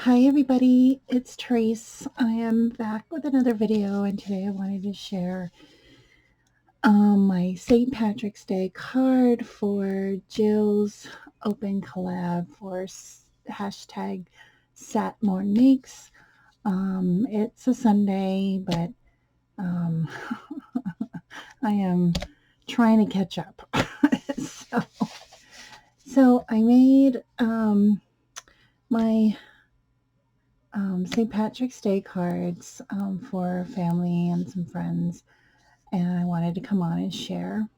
Hi everybody, it's Tereese. I am back with another video, and today I wanted to share my St. Patrick's Day card for Jill's open collab for hashtag #SatMoreMakes. It's a Sunday, but um, I am trying to catch up. so, so I made my St. Patrick's Day cards for family and some friends, and I wanted to come on and share.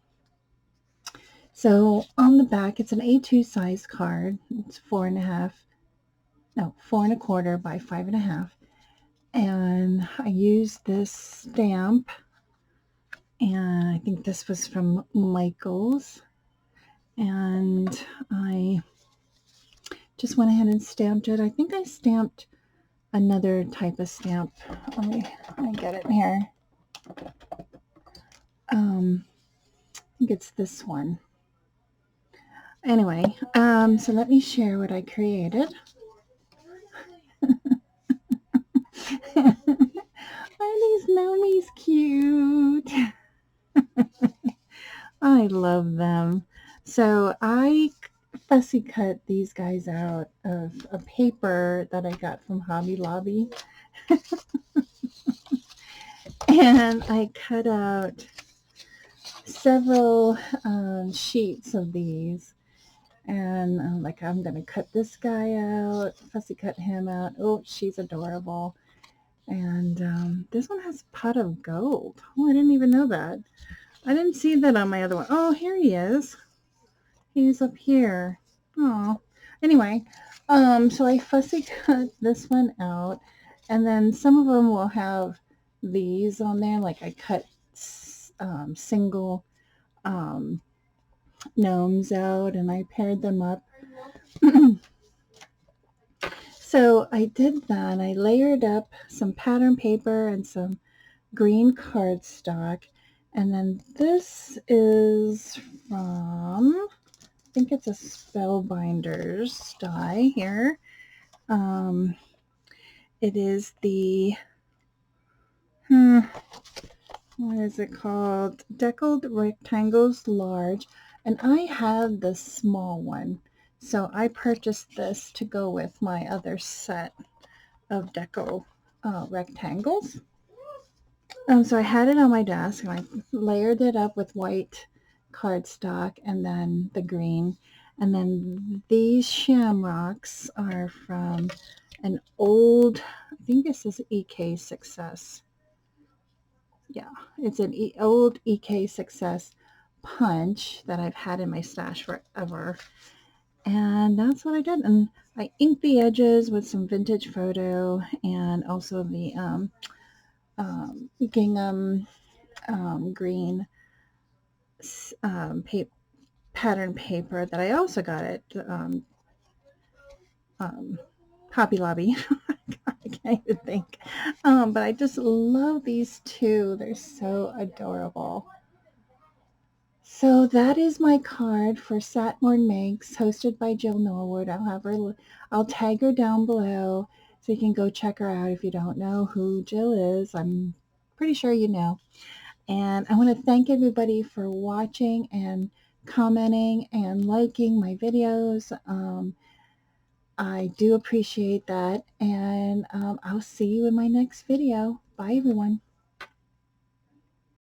So on the back, it's an A2 size card. It's 4.25 by 5.5. And I used this stamp, and I think this was from Michael's. And I just went ahead and stamped it. I think I stamped another type of stamp. Let me get it here. I think it's this one. Anyway, so let me share what I created. Are these Nomi's cute? I love them. So I fussy cut these guys out of a paper that I got from Hobby Lobby. And I cut out several sheets of these. And I'm going to cut this guy out, fussy cut him out. Oh, she's adorable. And this one has pot of gold. Oh, I didn't even know that. I didn't see that on my other one. Oh, here he is. He's up here. Oh, anyway, so I fussy cut this one out, and then some of them will have these on there. Like I cut single gnomes out, and I paired them up. So I did that. I layered up some pattern paper and some green cardstock. And then this is from, I think it's a Spellbinders die here. It is the, what is it called? Deckled Rectangles Large. And I have the small one. So I purchased this to go with my other set of deco rectangles. So I had it on my desk, and I layered it up with white cardstock and then the green. And then these shamrocks are from an old, I think this is EK Success. Yeah, it's an old EK Success punch that I've had in my stash forever. And that's what I did. And I inked the edges with some vintage photo and also the gingham green pattern paper that I also got at Hobby Lobby. I can't even think. But I just love these two. They're so adorable. So that is my card for #SatMoreMakes, hosted by Jill Norwood. I'll tag her down below so you can go check her out if you don't know who Jill is. I'm pretty sure you know. And I want to thank everybody for watching and commenting and liking my videos. I do appreciate that. And I'll see you in my next video. Bye, everyone.